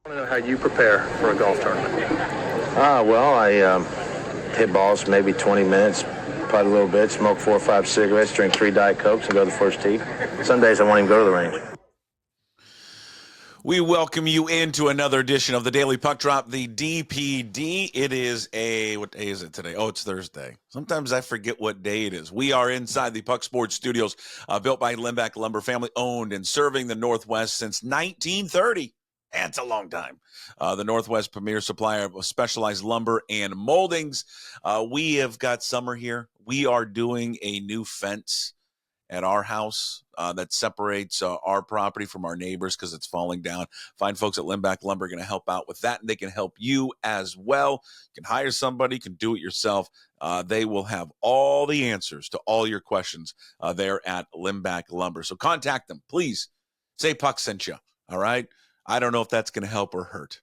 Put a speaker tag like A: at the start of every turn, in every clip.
A: I want to know how you prepare for a golf tournament.
B: Well, I hit balls maybe 20 minutes, putt a little bit, smoke 4 or 5 cigarettes, drink 3 Diet Cokes, and go to the first tee. Some days I won't even go to the range.
C: We welcome you into another edition of the Daily Puck Drop, the DPD. It is what day is it today? Oh, it's Thursday. Sometimes I forget what day it is. We are inside the Puck Sports Studios, built by Limbeck Lumber, family owned and serving the Northwest since 1930. That's a long time. The Northwest premier supplier of specialized lumber and moldings. We have got summer here. We are doing a new fence at our house that separates our property from our neighbors because it's falling down. Fine folks at Limbeck Lumber are going to help out with that, and they can help you as well. You can hire somebody, you can do it yourself. They will have all the answers to all your questions there at Limbeck Lumber. So contact them, please. Say Puck sent you, all right? I don't know if that's going to help or hurt.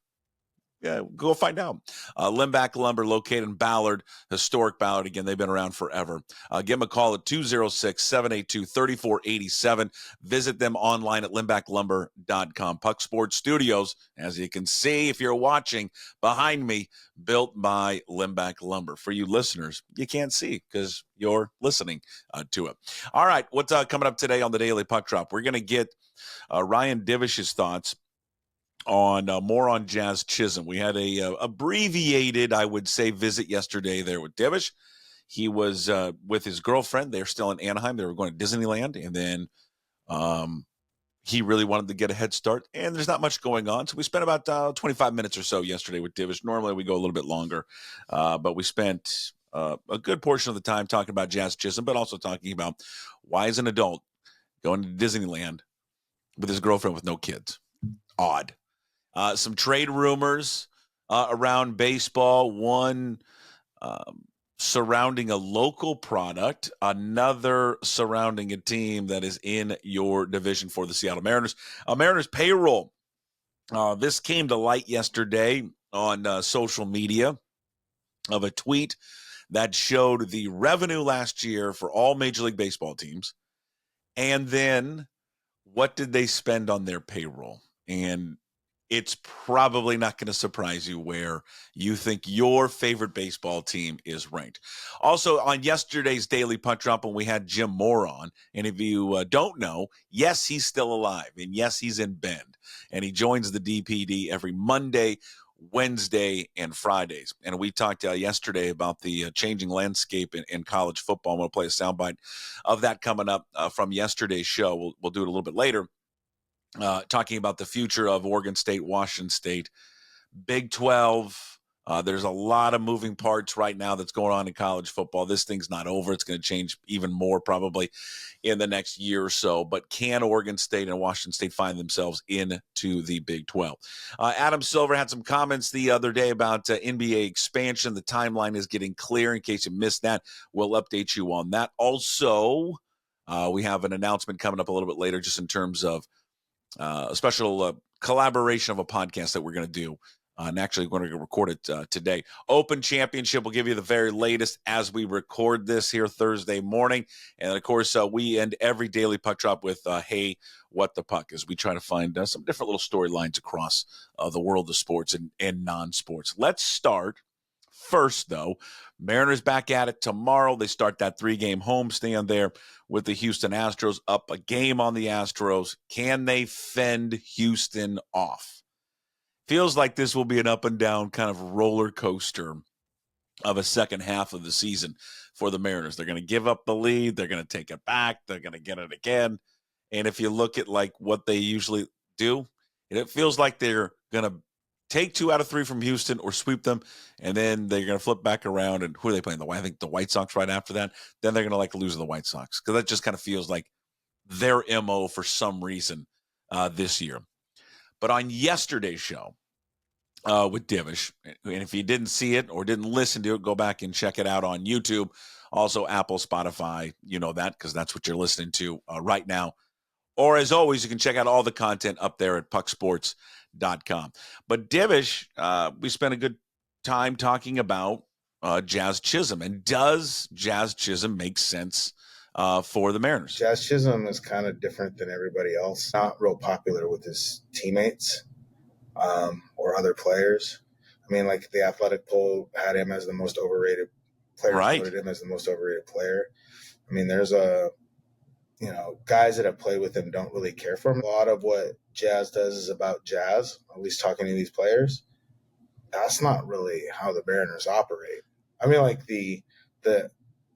C: Yeah, go find out. Limbeck Lumber, located in Ballard, historic Ballard. Again, they've been around forever. Give them a call at 206-782-3487. Visit them online at limbecklumber.com. Puck Sports Studios, as you can see if you're watching behind me, built by Limbeck Lumber. For you listeners, you can't see because you're listening to it. All right, what's coming up today on the Daily Puck Drop? We're going to get Ryan Divish's thoughts on more on Jazz Chisholm. We had a abbreviated, I would say, visit yesterday there with Divish. He was with his girlfriend. They're still in Anaheim. They were going to Disneyland, and then he really wanted to get a head start, and there's not much going on. So we spent about 25 minutes or so yesterday with Divish. Normally we go a little bit longer, but we spent a good portion of the time talking about Jazz Chisholm, but also talking about why is an adult going to Disneyland with his girlfriend with no kids. Odd. Some trade rumors around baseball, one surrounding a local product, another surrounding a team that is in your division for the Seattle Mariners. Mariners payroll. This came to light yesterday on social media of a tweet that showed the revenue last year for all Major League Baseball teams, and then what did they spend on their payroll. And it's probably not going to surprise you where you think your favorite baseball team is ranked. Also, on yesterday's Daily Puck Drop, when we had Jim Moore on, and if you don't know, yes, he's still alive, and yes, he's in Bend, and he joins the DPD every Monday, Wednesday, and Fridays. And we talked yesterday about the changing landscape in college football. I'm going to play a soundbite of that coming up from yesterday's show. We'll do it a little bit later. Talking about the future of Oregon State, Washington State, Big 12. There's a lot of moving parts right now that's going on in college football. This thing's not over. It's going to change even more probably in the next year or so. But can Oregon State and Washington State find themselves into the Big 12? Adam Silver had some comments the other day about NBA expansion. The timeline is getting clear. In case you missed that, we'll update you on that. Also, we have an announcement coming up a little bit later just in terms of a special collaboration of a podcast that we're going to do. And actually, we're going to record it today. Open Championship will give you the very latest as we record this here Thursday morning. And, of course, we end every Daily Puck Drop with, Hey, What the Puck, as we try to find some different little storylines across the world of sports and non-sports. Let's start first, though. Mariners back at it tomorrow. They start that 3-game homestand there with the Houston Astros, up a game on the Astros. Can they fend Houston off? Feels like this will be an up and down kind of roller coaster of a second half of the season for the Mariners. They're going to give up the lead. They're going to take it back. They're going to get it again. And if you look at like what they usually do, it feels like they're going to take 2 out of 3 from Houston or sweep them, and then they're going to flip back around. And who are they playing? I think the White Sox right after that. Then they're going to lose to the White Sox because that just kind of feels like their MO for some reason this year. But on yesterday's show with Divish, and if you didn't see it or didn't listen to it, go back and check it out on YouTube. Also, Apple, Spotify, you know that because that's what you're listening to right now. Or as always, you can check out all the content up there at pucksports.com. But Divish, we spent a good time talking about Jazz Chisholm. And does Jazz Chisholm make sense for the Mariners?
D: Jazz Chisholm is kind of different than everybody else. Not real popular with his teammates. or other players. I mean, like the athletic poll had him as the most overrated. Players
C: Right.
D: voted him as the most overrated player. I mean, there's guys that have played with him don't really care for him. A lot of what Jazz does is about Jazz, at least talking to these players. That's not really how the Mariners operate. I mean, like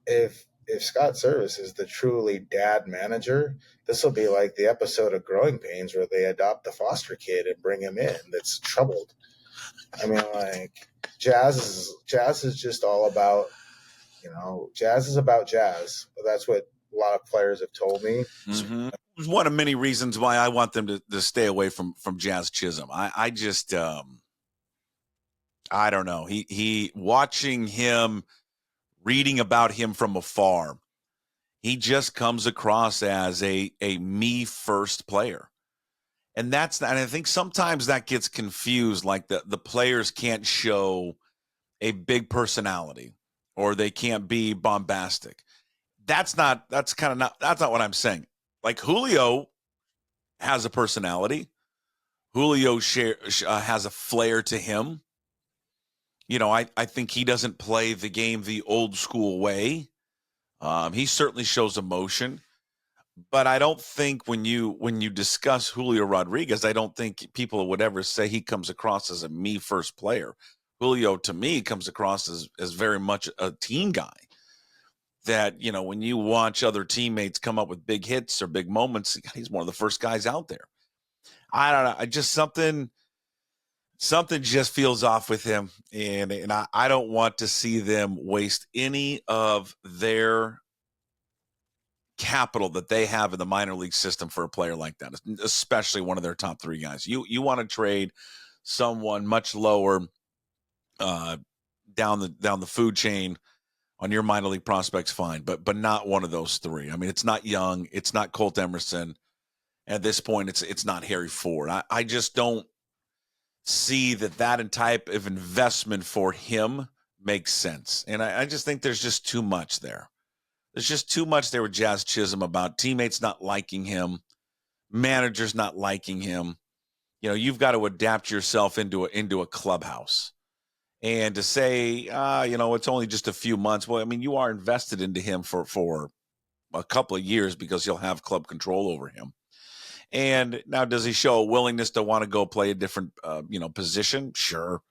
D: if Scott Service is the truly dad manager, this will be like the episode of Growing Pains where they adopt the foster kid and bring him in that's troubled. I mean, like Jazz is just all about, Jazz is about Jazz. That's what a lot of players have told me.
C: Mm-hmm. It's one of many reasons why I want them to stay away from Jazz Chisholm. I just I don't know. He watching him, reading about him from afar, he just comes across as a me first player. And and I think sometimes that gets confused, like the players can't show a big personality or they can't be bombastic. That's not what I'm saying. Like Julio has a personality. Julio has a flair to him. I think he doesn't play the game the old school way. He certainly shows emotion, but I don't think when you discuss Julio Rodriguez, I don't think people would ever say he comes across as a me first player. Julio, to me, comes across as very much a team guy. That, when you watch other teammates come up with big hits or big moments, he's one of the first guys out there. I don't know. I just something just feels off with him, and I don't want to see them waste any of their capital that they have in the minor league system for a player like that, especially one of their top three guys. You want to trade someone much lower down the food chain on your minor league prospects, fine, but not one of those three. I mean, it's not Young, it's not Colt Emerson. At this point, it's not Harry Ford. I just don't see that type of investment for him makes sense. And I just think there's just too much there. There's just too much there with Jazz Chisholm about teammates not liking him, managers not liking him. You've got to adapt yourself into a clubhouse. And to say, it's only just a few months. Well, I mean, you are invested into him for a couple of years because you'll have club control over him. And now, does he show a willingness to want to go play a different, position? Sure.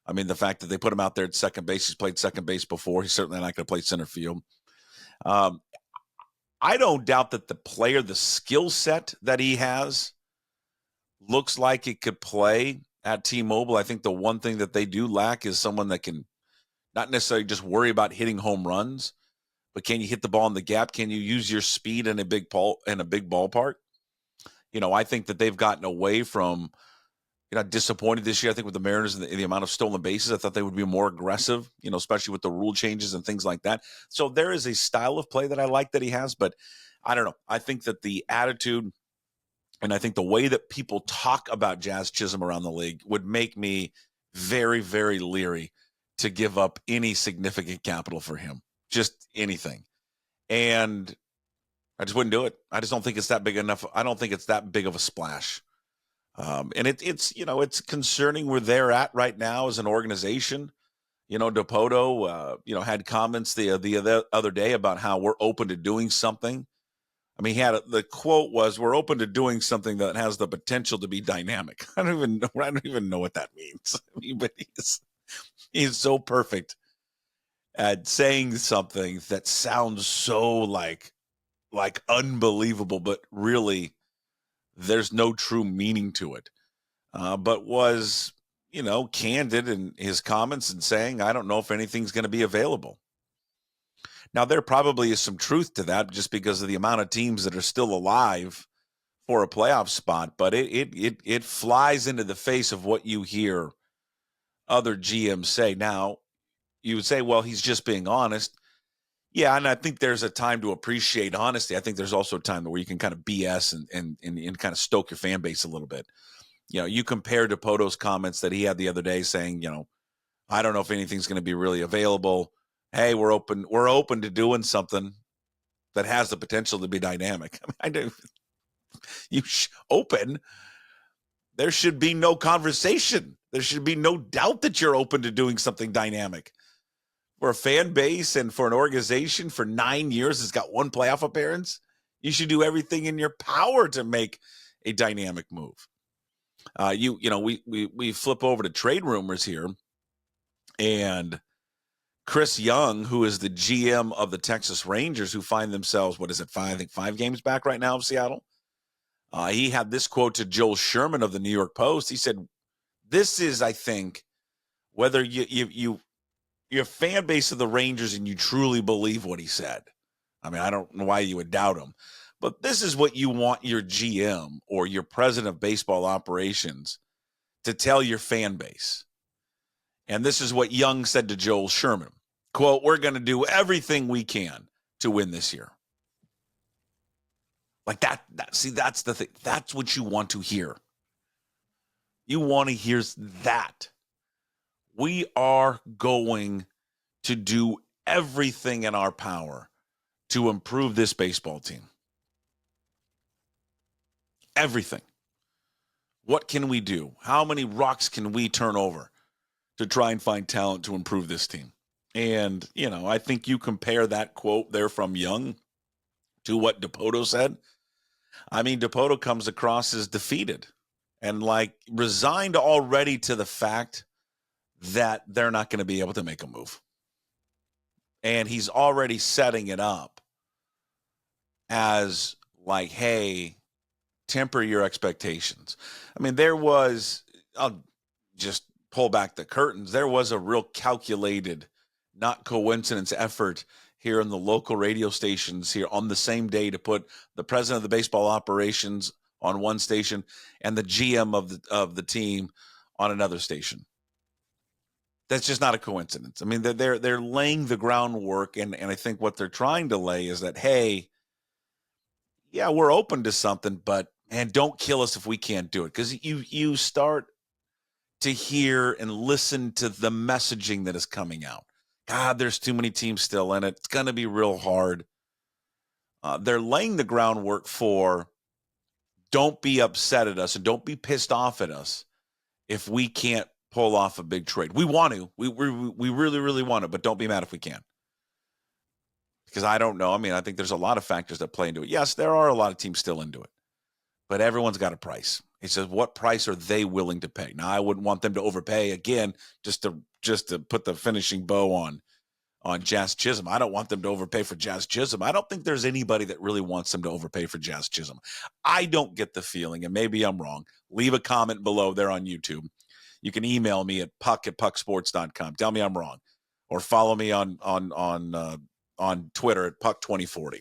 C: I mean, the fact that they put him out there at second base, he's played second base before. He's certainly not going to play center field. I don't doubt that the skill set that he has looks like it could play at T-Mobile. I think the one thing that they do lack is someone that can not necessarily just worry about hitting home runs, but can you hit the ball in the gap? Can you use your speed in a big ballpark? I think that they've gotten away from, disappointed this year. I think with the Mariners and the amount of stolen bases, I thought they would be more aggressive, especially with the rule changes and things like that. So there is a style of play that I like that he has, but I don't know. I think that the attitude and I think the way that people talk about Jazz Chisholm around the league would make me very, very leery to give up any significant capital for him, just anything. And I just wouldn't do it. I just don't think it's that big enough. I don't think it's that big of a splash. And it's concerning where they're at right now as an organization. Dipoto, had comments the other day about how we're open to doing something. I mean, the quote was, "We're open to doing something that has the potential to be dynamic." I don't even know what that means. I mean, but he's so perfect at saying something that sounds so like unbelievable, but really there's no true meaning to it. But was candid in his comments and saying, "I don't know if anything's going to be available." Now, there probably is some truth to that just because of the amount of teams that are still alive for a playoff spot, but it flies into the face of what you hear other GMs say. Now, you would say, well, he's just being honest. Yeah, and I think there's a time to appreciate honesty. I think there's also a time where you can kind of BS and kind of stoke your fan base a little bit. You compare to Poto's comments that he had the other day saying, I don't know if anything's going to be really available. Hey, we're open to doing something that has the potential to be dynamic. I mean, open. There should be no conversation There should be no doubt that you're open to doing something dynamic. For a fan base and for an organization for 9 years that's got one playoff appearance, you should do everything in your power to make a dynamic move. We flip over to trade rumors here, and Chris Young, who is the GM of the Texas Rangers, who find themselves, five games back right now of Seattle. He had this quote to Joel Sherman of the New York Post. He said, "This is, I think, whether you're a fan base of the Rangers and you truly believe what he said. I mean, I don't know why you would doubt him, but this is what you want your GM or your president of baseball operations to tell your fan base." And this is what Young said to Joel Sherman. Quote, "We're going to do everything we can to win this year." Like see, that's the thing. That's what you want to hear. You want to hear that. We are going to do everything in our power to improve this baseball team. Everything. What can we do? How many rocks can we turn over to try and find talent to improve this team? And, I think you compare that quote there from Young to what DePoto said. I mean, DePoto comes across as defeated and resigned already to the fact that they're not going to be able to make a move. And he's already setting it up as hey, temper your expectations. I mean, I'll just pull back the curtains. There was a real calculated, not coincidence effort here in the local radio stations here on the same day to put the president of the baseball operations on one station and the GM of the team on another station. That's just not a coincidence. I mean, they're laying the groundwork, and I think what they're trying to lay is that, hey, yeah, we're open to something, but man, don't kill us if we can't do it. Because you start to hear and listen to the messaging that is coming out. God, there's too many teams still in it. It's going to be real hard. They're laying the groundwork for don't be upset at us and don't be pissed off at us if we can't pull off a big trade. We want to. We really, really want to, but don't be mad if we can't. Because I don't know. I mean, I think there's a lot of factors that play into it. Yes, there are a lot of teams still into it, but everyone's got a price. He says, what price are they willing to pay? Now, I wouldn't want them to overpay again, just to put the finishing bow on Jazz Chisholm. I don't want them to overpay for Jazz Chisholm. I don't think there's anybody that really wants them to overpay for Jazz Chisholm. I don't get the feeling, and maybe I'm wrong. Leave a comment below there on YouTube. You can email me at puck@pucksports.com. Tell me I'm wrong, or follow me on Twitter at puck2040.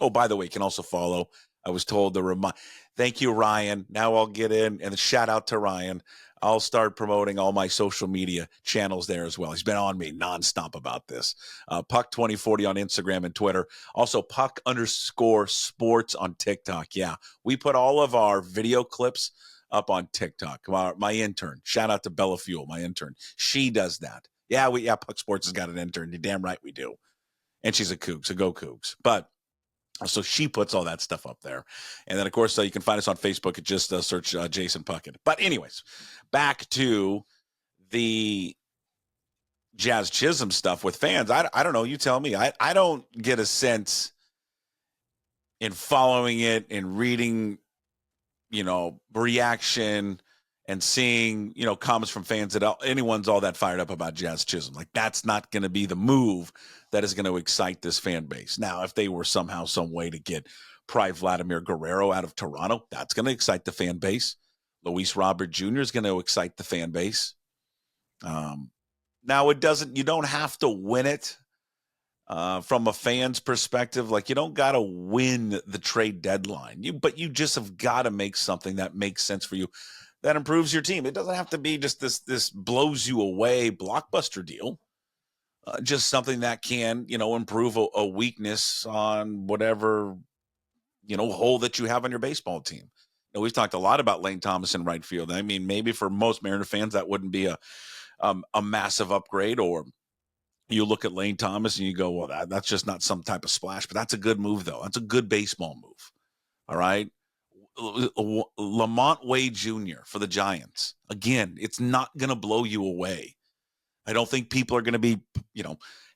C: Oh, by the way, you can also follow. I was told to remind. Thank you, Ryan. Now I'll get in and shout out to Ryan. I'll start promoting all my social media channels there as well. He's been on me nonstop about this. Puck2040 on Instagram and Twitter. Also Puck_sports on TikTok. Yeah, we put all of our video clips up on TikTok. My intern. Shout out to Bella Fuel, my intern. She does that. Yeah, Puck Sports has got an intern. You're damn right we do. And she's a Cougs, so go Cougs. But so she puts all that stuff up there. And then, of course, you can find us on Facebook. Just search Jason Puckett. But anyways, back to the Jazz Chisholm stuff with fans. I don't know. You tell me. I don't get a sense in following it and reading, reaction and seeing, comments from fans that anyone's all that fired up about Jazz Chisholm. That's not going to be the move that is going to excite this fan base. Now, if they were somehow, some way to get Vladimir Guerrero out of Toronto, that's going to excite the fan base. Luis Robert Jr. is going to excite the fan base. Now, you don't have to win it from a fan's perspective. You don't got to win the trade deadline, but you just have got to make something that makes sense for you, that improves your team. It doesn't have to be just this blows you away blockbuster deal. Just something that can, improve a weakness on whatever, hole that you have on your baseball team. We've talked a lot about Lane Thomas in right field. I mean, maybe for most Mariner fans, that wouldn't be a massive upgrade. Or you look at Lane Thomas and you go, well, that's just not some type of splash. But that's a good move, though. That's a good baseball move. All right. Lamont Wade Jr. for the Giants. Again, it's not going to blow you away. I don't think people are going to be,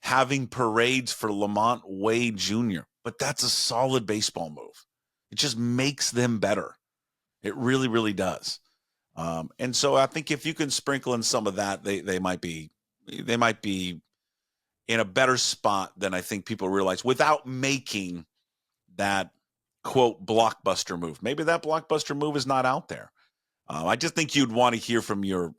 C: having parades for Lamont Wade Jr., but that's a solid baseball move. It just makes them better. It really, really does. And so I think if you can sprinkle in some of that, they might be in a better spot than I think people realize without making that quote blockbuster move. Maybe that blockbuster move is not out there. I just think you'd want to hear from your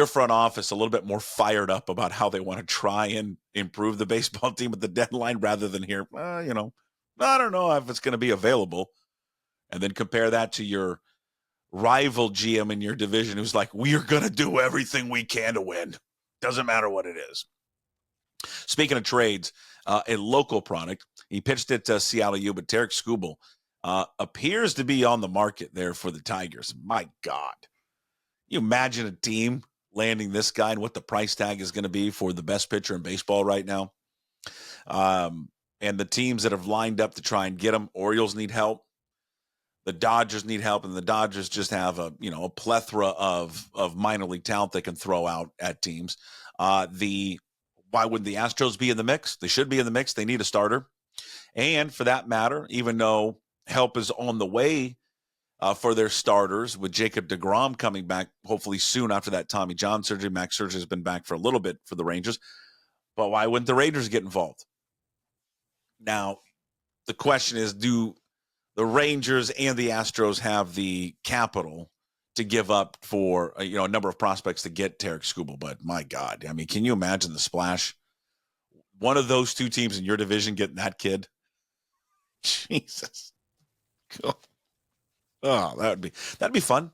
C: front office a little bit more fired up about how they want to try and improve the baseball team at the deadline rather than here, I don't know if it's going to be available. And then compare that to your rival GM in your division who's like, we are going to do everything we can to win. Doesn't matter what it is. Speaking of trades, a local product, he pitched at Seattle U, but Tarek Skubal appears to be on the market there for the Tigers. My God. You imagine a team landing this guy and what the price tag is going to be for the best pitcher in baseball right now. And the teams that have lined up to try and get him, Orioles need help. The Dodgers need help, and the Dodgers just have a plethora of minor league talent they can throw out at teams. Why wouldn't the Astros be in the mix? They should be in the mix. They need a starter. And for that matter, even though help is on the way for their starters, with Jacob deGrom coming back hopefully soon after that Tommy John surgery. Max Scherzer has been back for a little bit for the Rangers. But why wouldn't the Rangers get involved? Now, the question is, do the Rangers and the Astros have the capital to give up for a number of prospects to get Tarek Skubal? But my God, I mean, can you imagine the splash? One of those two teams in your division getting that kid? Jesus. Cool. Oh, that'd be fun.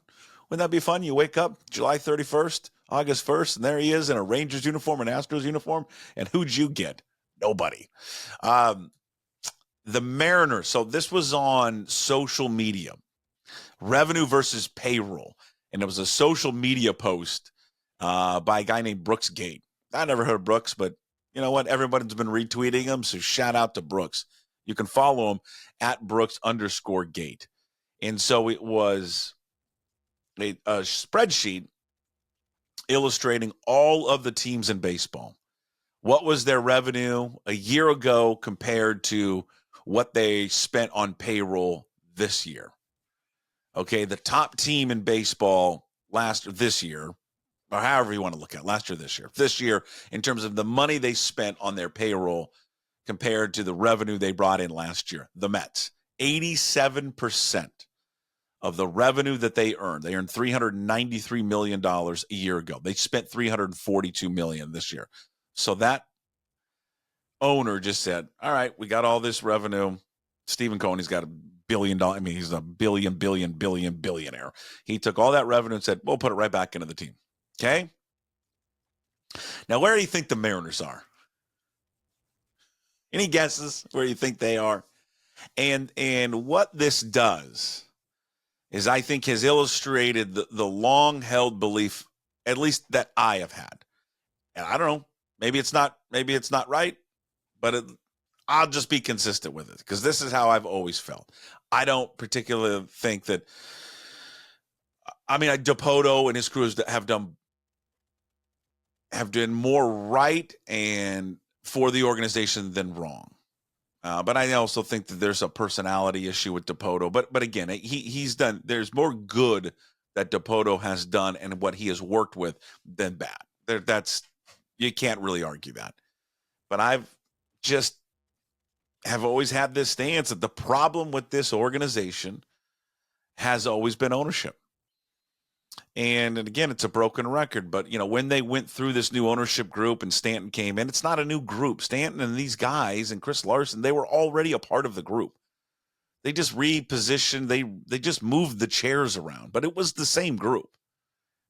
C: Wouldn't that be fun? You wake up July 31st, August 1st, and there he is in a Rangers uniform, an Astros uniform. And who'd you get? Nobody. The Mariners. So this was on social media. Revenue versus payroll. And it was a social media post by a guy named Brooks Gate. I never heard of Brooks, but you know what? Everybody's been retweeting him, so shout out to Brooks. You can follow him at Brooks_Gate. And so it was a spreadsheet illustrating all of the teams in baseball. What was their revenue a year ago compared to what they spent on payroll this year? Okay, the top team in baseball this year, or however you want to look at it, last year, this year, in terms of the money they spent on their payroll compared to the revenue they brought in last year, the Mets, 87% of the revenue that they earned $393 million a year ago. They spent $342 million this year. So that owner just said, all right, we got all this revenue. Stephen Coney's got $1 billion. I mean, he's a billionaire. He took all that revenue and said, we'll put it right back into the team. Okay. Now, where do you think the Mariners are? Any guesses where you think they are? And what this does is, I think, has illustrated the long-held belief, at least that I have had. And I don't know, maybe it's not right, but I'll just be consistent with it, because this is how I've always felt. I don't particularly think that, Dipoto and his crews have done more right and for the organization than wrong. But I also think that there's a personality issue with Dipoto. But again, he's done. There's more good that Dipoto has done and what he has worked with than bad. You can't really argue that. But I've just have always had this stance that the problem with this organization has always been ownership. And again, it's a broken record, but when they went through this new ownership group and Stanton came in, it's not a new group. Stanton and these guys and Chris Larson, they were already a part of the group. They just repositioned, they just moved the chairs around, but it was the same group.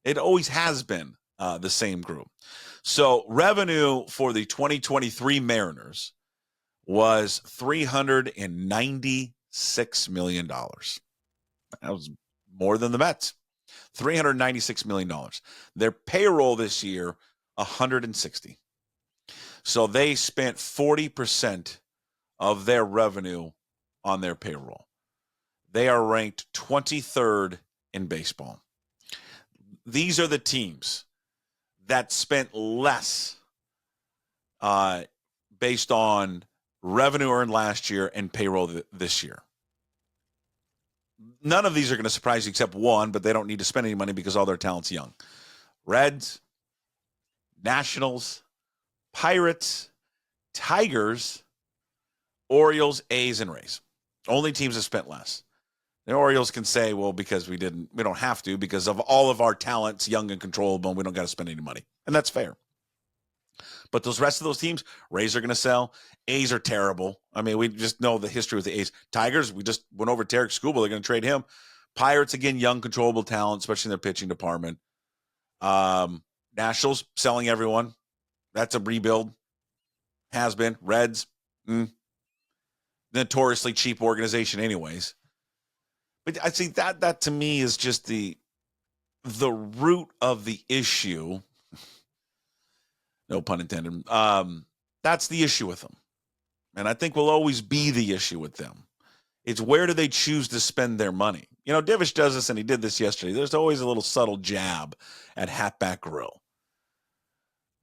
C: It always has been the same group. So revenue for the 2023 Mariners was $396 million. That was more than the Mets. $396 million. Their payroll this year, $160. So they spent 40% of their revenue on their payroll. They are ranked 23rd in baseball. These are the teams that spent less based on revenue earned last year and payroll this year. None of these are going to surprise you except one, but they don't need to spend any money because all their talent's young. Reds, Nationals, Pirates, Tigers, Orioles, A's, and Rays. Only teams that spent less. The Orioles can say, well, because we don't have to, because of all of our talents, young and controllable, and we don't got to spend any money. And that's fair. But those rest of those teams, Rays are going to sell. A's are terrible. I mean, we just know the history with the A's. Tigers, we just went over Tarek Skubal. They're going to trade him. Pirates, again, young, controllable talent, especially in their pitching department. Nationals, selling everyone. That's a rebuild. Has been. Reds, notoriously cheap organization anyways. But I think that to me is just the root of the issue. No pun intended. That's the issue with them. And I think will always be the issue with them. It's where do they choose to spend their money? You know, Divish does this, and he did this yesterday. There's always a little subtle jab at Hatback Grill.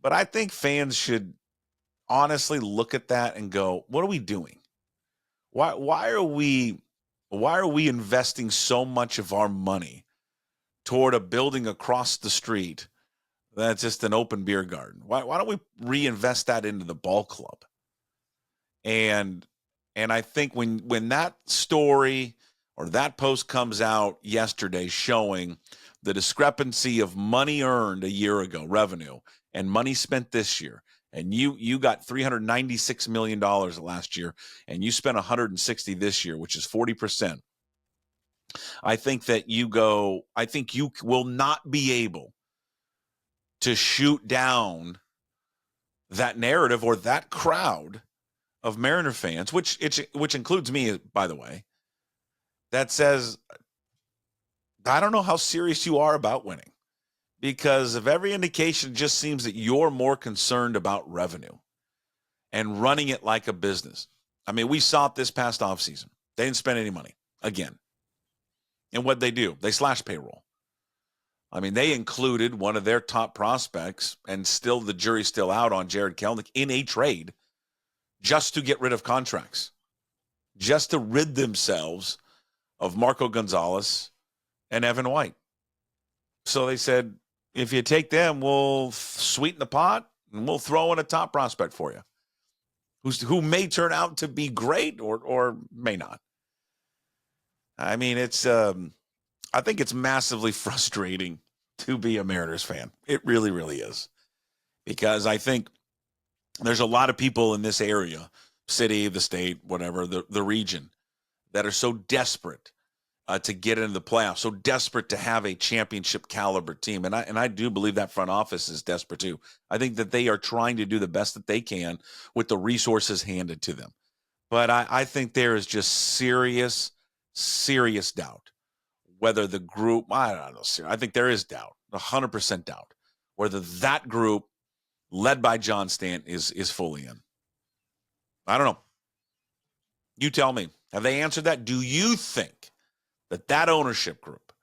C: But I think fans should honestly look at that and go, what are we doing? Why are we investing so much of our money toward a building across the street that's just an open beer garden? Why don't we reinvest that into the ball club? And I think when that story or that post comes out yesterday showing the discrepancy of money earned a year ago, revenue, and money spent this year, and you got $396 million last year, and you spent $160 this year, which is 40%. I think you will not be able to shoot down that narrative or that crowd of Mariner fans, which includes me, by the way, that says, I don't know how serious you are about winning, because of every indication, it just seems that you're more concerned about revenue and running it like a business. I mean, we saw it this past offseason. They didn't spend any money again. And what they do, they slash payroll. I mean, they included one of their top prospects, and still the jury's still out on Jared Kelenic in a trade just to get rid of contracts, just to rid themselves of Marco Gonzalez and Evan White. So they said, if you take them, we'll sweeten the pot and we'll throw in a top prospect for you, who may turn out to be great or may not. I mean, I think it's massively frustrating to be a Mariners fan. It really, really is. Because I think there's a lot of people in this area, city, the state, whatever, the region, that are so desperate to get into the playoffs, so desperate to have a championship caliber team. And I do believe that front office is desperate too. I think that they are trying to do the best that they can with the resources handed to them. But I think there is just serious doubt whether the group, I don't know, I think there is doubt, 100% doubt, whether that group led by John Stanton is fully in. I don't know. You tell me. Have they answered that? Do you think that ownership group,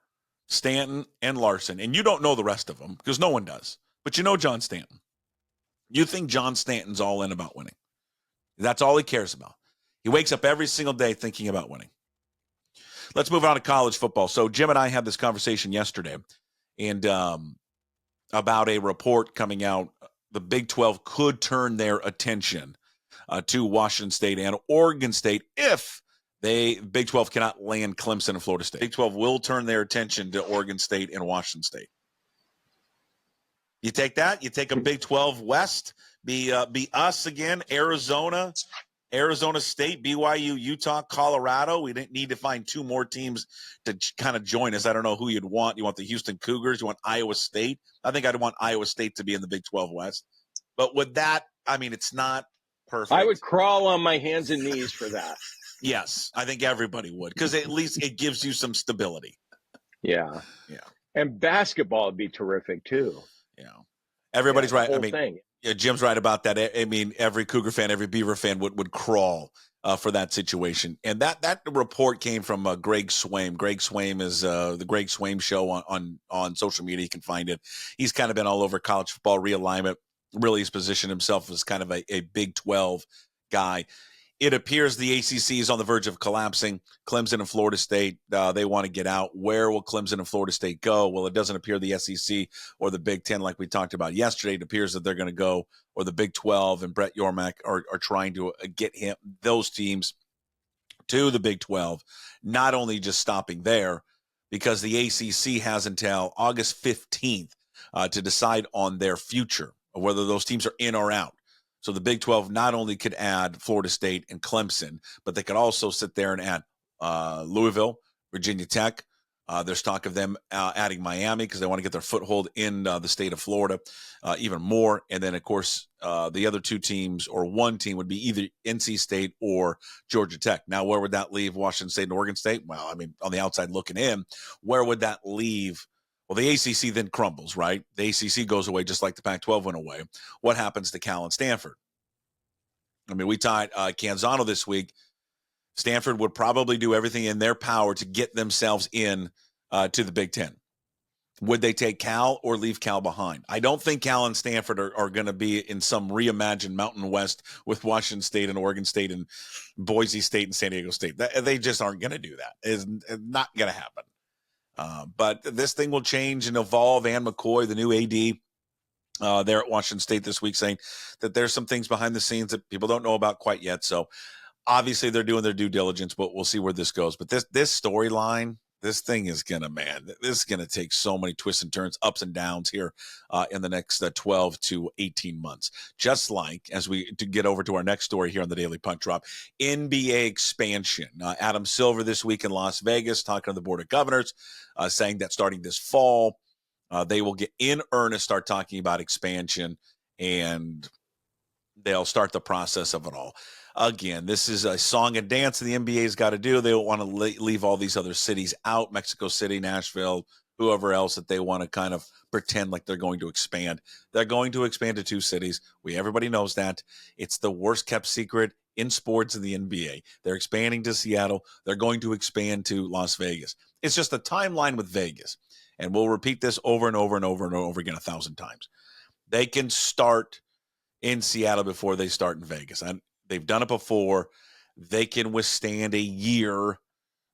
C: Stanton and Larson, and you don't know the rest of them because no one does, but you know John Stanton. You think John Stanton's all in about winning. That's all he cares about. He wakes up every single day thinking about winning. Let's move on to college football. So Jim and I had this conversation yesterday and about a report coming out. The Big 12 could turn their attention to Washington State and Oregon State if Big 12 cannot land Clemson and Florida State. Big 12 will turn their attention to Oregon State and Washington State. You take that? You take a Big 12 West, be us again, Arizona State, BYU, Utah, Colorado. We didn't need to find two more teams to kind of join us. I don't know who you'd want. You want the Houston Cougars? You want Iowa State? I think I'd want Iowa State to be in the Big 12 West. But with that, I mean, it's not perfect.
E: I would crawl on my hands and knees for that.
C: Yes, I think everybody would, because at least it gives you some stability.
E: Yeah.
C: Yeah.
E: And basketball would be terrific too.
C: Yeah. Everybody's
E: the
C: right. I
E: whole
C: mean,
E: thing.
C: yeah, Jim's right about that. I mean, every Cougar fan, every Beaver fan would crawl for that situation. And that report came from Greg Swaim. Greg Swaim is the Greg Swaim show on social media. You can find it. He's kind of been all over college football realignment. Really, he's positioned himself as kind of a Big 12 guy. It appears the ACC is on the verge of collapsing. Clemson and Florida State, they want to get out. Where will Clemson and Florida State go? Well, it doesn't appear the SEC or the Big Ten, like we talked about yesterday. It appears that they're going to go, or the Big 12 and Brett Yormark are trying to get those teams to the Big 12, not only just stopping there, because the ACC has until August 15th to decide on their future, or whether those teams are in or out. So the Big 12 not only could add Florida State and Clemson, but they could also sit there and add Louisville, Virginia Tech. There's talk of them adding Miami because they want to get their foothold in the state of Florida even more. And then, of course, the other two teams, or one team, would be either NC State or Georgia Tech. Now, where would that leave Washington State and Oregon State? Well, I mean, on the outside looking in, where would that leave? Well, the ACC then crumbles, right? The ACC goes away just like the Pac-12 went away. What happens to Cal and Stanford? I mean, we tied Canzano this week. Stanford would probably do everything in their power to get themselves in to the Big Ten. Would they take Cal or leave Cal behind? I don't think Cal and Stanford are going to be in some reimagined Mountain West with Washington State and Oregon State and Boise State and San Diego State. They just aren't going to do that. It's not going to happen. But this thing will change and evolve. Ann McCoy, the new AD there at Washington State this week, saying that there's some things behind the scenes that people don't know about quite yet. So obviously they're doing their due diligence, but we'll see where this goes. But this storyline, this thing is going to take so many twists and turns, ups and downs here in the next 12 to 18 months. Just like, as we get over to our next story here on the Daily Puck Drop, NBA expansion. Adam Silver this week in Las Vegas talking to the Board of Governors, saying that starting this fall, they will get in earnest, start talking about expansion, and they'll start the process of it all. Again, this is a song and dance the NBA's got to do. They don't want to leave all these other cities out, Mexico City, Nashville, whoever else that they want to kind of pretend like they're going to expand. They're going to expand to 2 cities. Everybody knows that. It's the worst kept secret in sports in the NBA. They're expanding to Seattle. They're going to expand to Las Vegas. It's just a timeline with Vegas. And we'll repeat this over and over and over and over again 1,000 times. They can start in Seattle before they start in Vegas. And they've done it before. They can withstand a year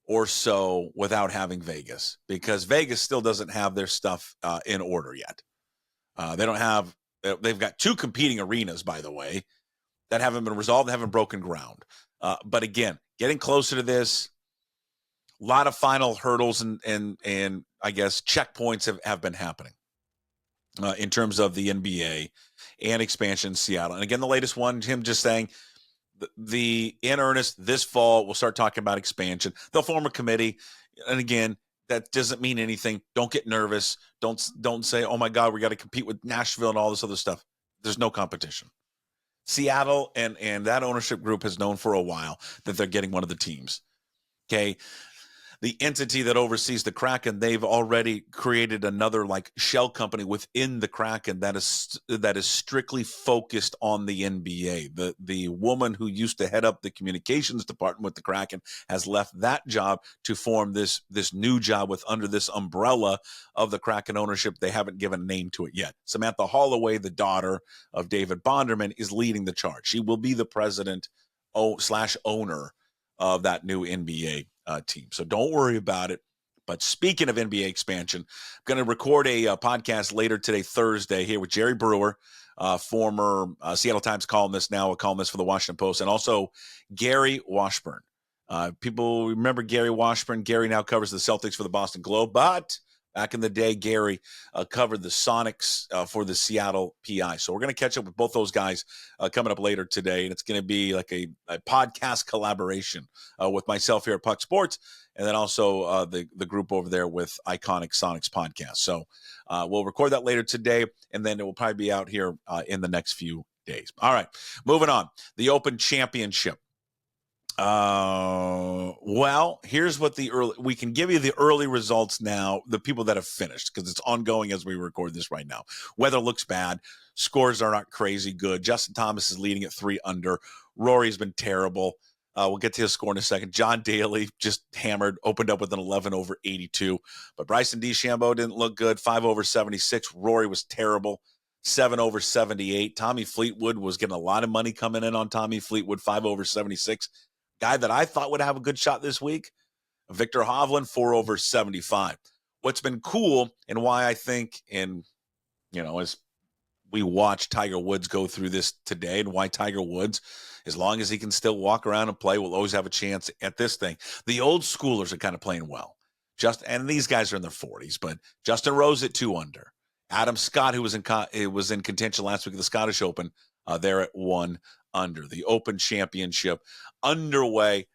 C: or so without having Vegas, because Vegas still doesn't have their stuff in order yet. They've got 2 competing arenas, by the way, that haven't been resolved, haven't broken ground. But again, getting closer to this, a lot of final hurdles and I guess checkpoints have been happening in terms of the NBA and expansion in Seattle. And again, the latest one, him just saying the in earnest this fall, we'll start talking about expansion. They'll form a committee. And again, that doesn't mean anything. Don't get nervous. Don't say, oh my God, we got to compete with Nashville and all this other stuff. There's no competition. Seattle and that ownership group has known for a while that they're getting one of the teams. Okay. The entity that oversees the Kraken, they've already created another like shell company within the Kraken that is strictly focused on the NBA. The woman who used to head up the communications department with the Kraken has left that job to form this new job under this umbrella of the Kraken ownership. They haven't given a name to it yet. Samantha Holloway, the daughter of David Bonderman, is leading the charge. She will be the president / owner of that new NBA team. So don't worry about it. But speaking of NBA expansion, I'm going to record a podcast later today, Thursday, here with Jerry Brewer, former Seattle Times columnist, now a columnist for the Washington Post, and also Gary Washburn. People remember Gary Washburn. Gary now covers the Celtics for the Boston Globe, but back in the day, Gary covered the Sonics for the Seattle PI. So we're going to catch up with both those guys coming up later today. And it's going to be like a podcast collaboration with myself here at Puck Sports, and then also the group over there with Iconic Sonics Podcast. So we'll record that later today, and then it will probably be out here in the next few days. All right, moving on. The Open Championship. Well, here's what we can give you the early results now, the people that have finished, because it's ongoing as we record this right now. Weather looks bad. Scores are not crazy good. Justin Thomas is leading at 3 under. Rory's been terrible. We'll get to his score in a second. John Daly just hammered, opened up with an 11 over 82. But Bryson DeChambeau didn't look good, 5 over 76. Rory was terrible, 7 over 78. Tommy Fleetwood was getting a lot of money coming in on Tommy Fleetwood, 5 over 76. Guy that I thought would have a good shot this week, Victor Hovland, 4 over 75. What's been cool and why I think, and, as we watch Tiger Woods go through this today, and why Tiger Woods, as long as he can still walk around and play, will always have a chance at this thing. The old schoolers are kind of playing well. And these guys are in their 40s, but Justin Rose at 2 under. Adam Scott, who was in contention last week at the Scottish Open, they're at 1 under. The Open Championship underway.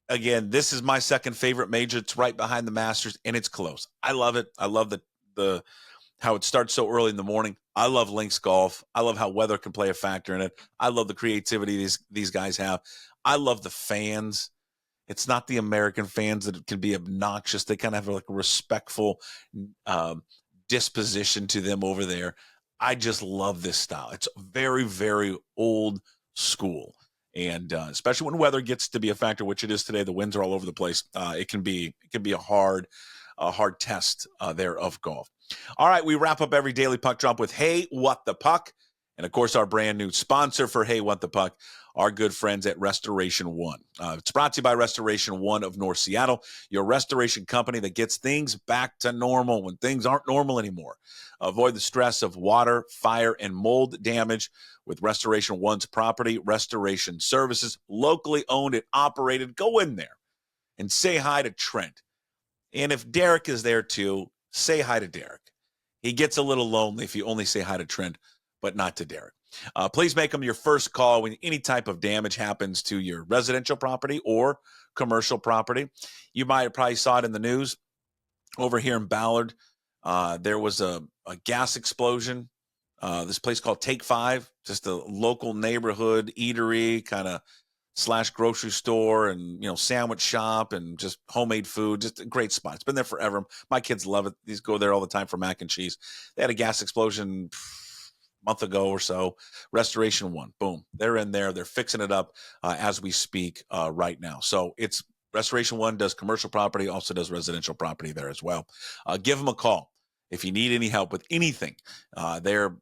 C: Again, this is my second favorite major. It's right behind the Masters, and it's close. I love it. I love the how it starts so early in the morning. I love links golf. I love how weather can play a factor in it. I love the creativity these guys have. I love the fans. It's not the American fans that can be obnoxious. They kind of have like a respectful disposition to them over there. I just love this style. It's very, very old school. And especially when weather gets to be a factor, which it is today, the winds are all over the place. It can be a hard test there of golf. All right, we wrap up every daily puck drop with Hey, What the Puck? And, of course, our brand new sponsor for Hey, What the Puck, our good friends at Restoration One. It's brought to you by Restoration One of North Seattle, your restoration company that gets things back to normal when things aren't normal anymore. Avoid the stress of water, fire, and mold damage with Restoration One's property restoration services, locally owned and operated. Go in there and say hi to Trent. And if Derek is there too, say hi to Derek. He gets a little lonely if you only say hi to Trent, but not to Derek. Please make them your first call when any type of damage happens to your residential property or commercial property. You might have probably saw it in the news over here in Ballard. There was a gas explosion. This place called Take 5, just a local neighborhood eatery kind of / grocery store and, sandwich shop and just homemade food. Just a great spot. It's been there forever. My kids love it. These go there all the time for mac and cheese. They had a gas explosion a month ago or so. Restoration One. Boom. They're in there. They're fixing it up as we speak right now. So it's Restoration One does commercial property, also does residential property there as well. Give them a call if you need any help with anything. They're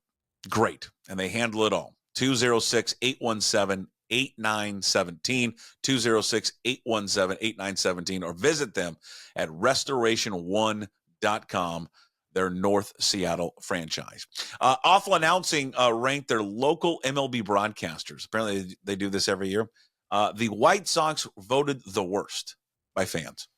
C: great, and they handle it all. 206-817-8917, 206-817-8917, or visit them at restoration1.com, their North Seattle franchise. Awful Announcing ranked their local MLB broadcasters. Apparently they do this every year. The White Sox voted the worst by fans.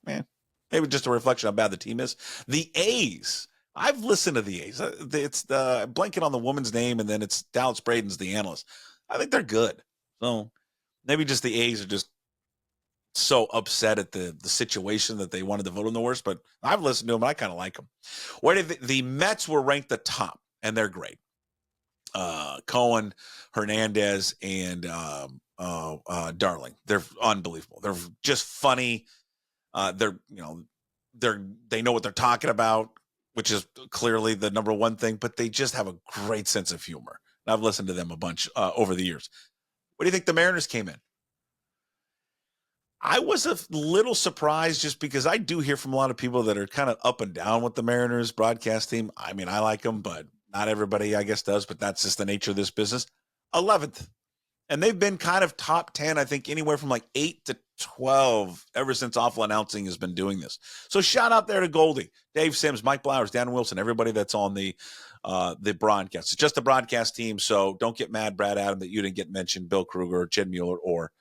C: Man, maybe just a reflection of how bad the team is. The A's, I've listened to the A's. It's the blanket on the woman's name, and then it's Dallas Braden's the analyst. I think they're good. So maybe just the A's are just so upset at the situation that they wanted to vote on the worst, but I've listened to them, and I kind of like them. The Mets were ranked the top, and they're great. Cohen, Hernandez, and Darling. They're unbelievable. They're just funny. They know what they're talking about, which is clearly the number one thing, but they just have a great sense of humor. And I've listened to them a bunch over the years. What do you think the Mariners came in? I was a little surprised just because I do hear from a lot of people that are kind of up and down with the Mariners broadcast team. I mean, I like them, but not everybody, I guess, does, but that's just the nature of this business. 11th. And they've been kind of top 10, I think, anywhere from like 8 to 12 ever since Awful Announcing has been doing this. So shout out there to Goldie, Dave Sims, Mike Blowers, Dan Wilson, everybody that's on the broadcast. It's just a broadcast team, so don't get mad, Brad Adam, that you didn't get mentioned, Bill Kruger, Jed Mueller, or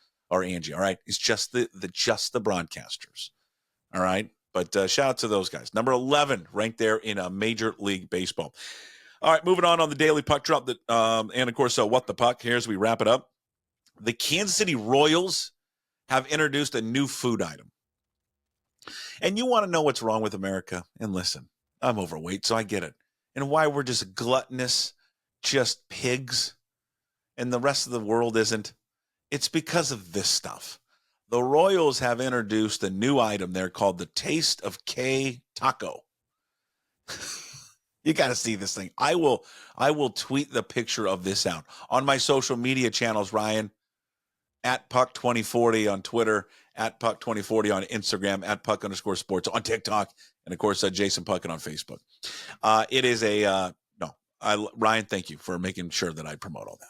C: Angie. All right, it's just the broadcasters. All right, but shout out to those guys. Number 11 ranked there in Major League Baseball. All right, moving on the daily puck drop. And of course, what the puck here as we wrap it up. The Kansas City Royals have introduced a new food item. And you want to know what's wrong with America? And listen, I'm overweight, so I get it. And why we're just gluttonous, just pigs, and the rest of the world isn't. It's because of this stuff. The Royals have introduced a new item there called the Taste of K Taco. You got to see this thing. I will tweet the picture of this out on my social media channels, Ryan, at Puck2040 on Twitter, at Puck2040 on Instagram, at Puck_sports on TikTok, and of course, Jason Puckett on Facebook. It is a, Ryan, thank you for making sure that I promote all that.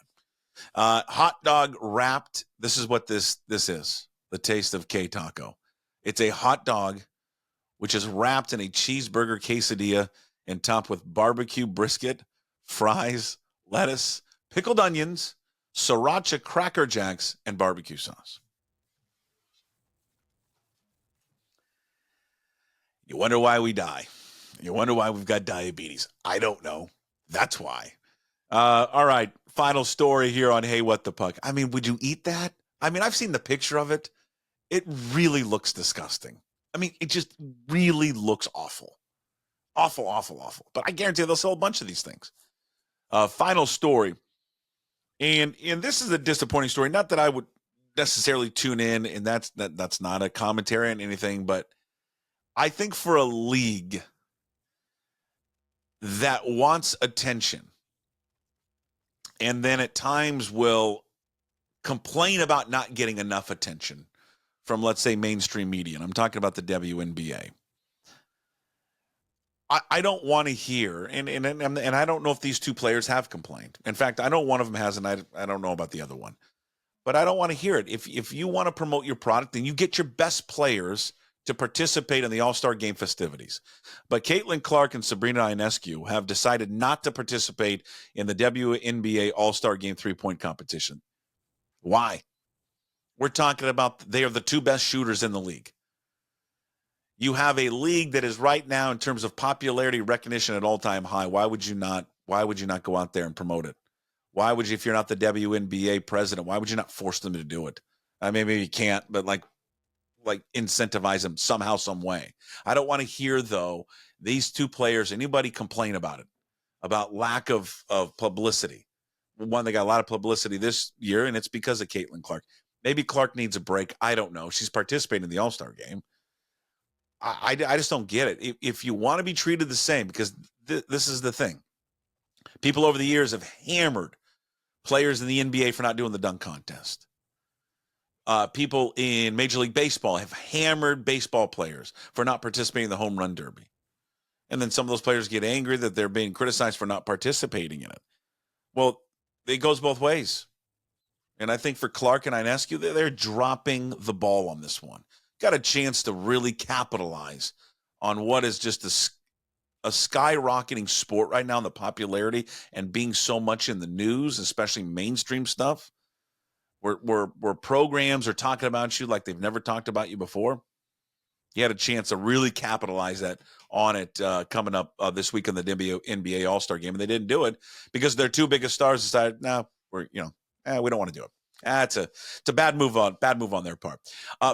C: Hot dog wrapped. This is what this is. The Taste of K Taco. It's a hot dog, which is wrapped in a cheeseburger quesadilla and topped with barbecue brisket, fries, lettuce, pickled onions, sriracha Cracker Jacks, and barbecue sauce. You wonder why we die. You wonder why we've got diabetes. I don't know. That's why. All right. Final story here on Hey, What the Puck. I mean, would you eat that? I mean, I've seen the picture of it. It really looks disgusting. I mean, it just really looks awful. Awful, awful, awful. But I guarantee they'll sell a bunch of these things. Final story. And this is a disappointing story. Not that I would necessarily tune in, and that's not a commentary on anything, but I think for a league that wants attention and then at times will complain about not getting enough attention from, let's say, mainstream media, and I'm talking about the WNBA. I don't want to hear, and I don't know if these two players have complained. In fact, I know one of them has, and I don't know about the other one. But I don't want to hear it. If you want to promote your product, then you get your best players to participate in the All-Star Game festivities. But Caitlin Clark and Sabrina Ionescu have decided not to participate in the WNBA All-Star Game three-point competition. Why? We're talking about they are the two best shooters in the league. You have a league that is right now in terms of popularity recognition at all-time high. Why would you not go out there and promote it? Why would you, if you're not the WNBA president, why would you not force them to do it? I mean, maybe you can't, but like incentivize them somehow, some way. I don't want to hear, though, these two players, anybody complain about it, about lack of publicity. One, they got a lot of publicity this year, and it's because of Caitlin Clark. Maybe Clark needs a break. I don't know. She's participating in the All-Star Game. I just don't get it. If you want to be treated the same, because this is the thing. People over the years have hammered players in the NBA for not doing the dunk contest. People in Major League Baseball have hammered baseball players for not participating in the home run derby. And then some of those players get angry that they're being criticized for not participating in it. Well, it goes both ways. And I think for Clark and Ionescu, they're dropping the ball on this one. Got a chance to really capitalize on what is just a skyrocketing sport right now in the popularity and being so much in the news, especially mainstream stuff, where programs are talking about you like they've never talked about you before. You had a chance to really capitalize on it coming up this week in the NBA All-Star Game, and they didn't do it because their two biggest stars decided, no, we don't want to do it. It's a bad move on their part.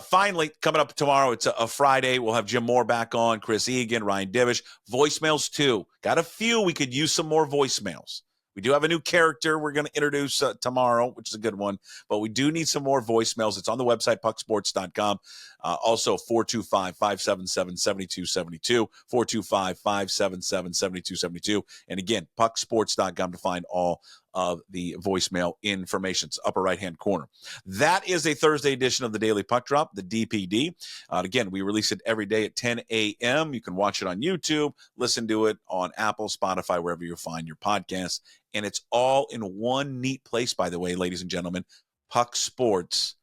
C: Finally, coming up tomorrow, it's a Friday. We'll have Jim Moore back on, Chris Egan, Ryan Divish. Voicemails, too. Got a few. We could use some more voicemails. We do have a new character we're going to introduce tomorrow, which is a good one. But we do need some more voicemails. It's on the website, pucksports.com. Also, 425-577-7272, 425-577-7272. And again, pucksports.com to find all of the voicemail information. It's upper right-hand corner. That is a Thursday edition of the Daily Puck Drop, the DPD. Again, we release it every day at 10 a.m. You can watch it on YouTube, listen to it on Apple, Spotify, wherever you find your podcasts. And it's all in one neat place, by the way, ladies and gentlemen, pucksports.com.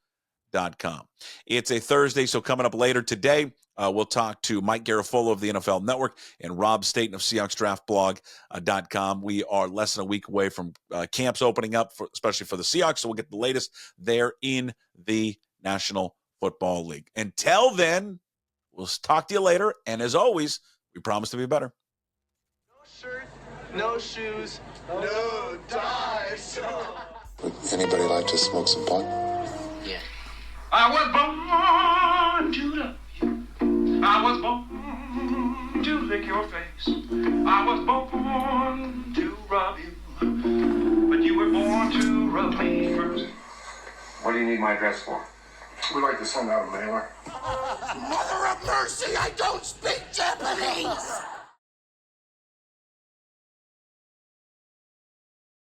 C: It's a Thursday, so coming up later today, we'll talk to Mike Garafolo of the NFL Network and Rob Staten of SeahawksDraftBlog.com. We are less than a week away from camps opening up, especially for the Seahawks, so we'll get the latest there in the National Football League. Until then, we'll talk to you later, and as always, we promise to be better.
F: No shirt, no shoes, no ties.
G: Would anybody like to smoke some pot?
F: Yeah.
H: I was born to love you. I was born to lick your face. I was born to rub you. But you were born to rub me first. What do you do you need my address for?
I: We'd like to send out a mailer.
F: Mother of mercy, I don't speak Japanese!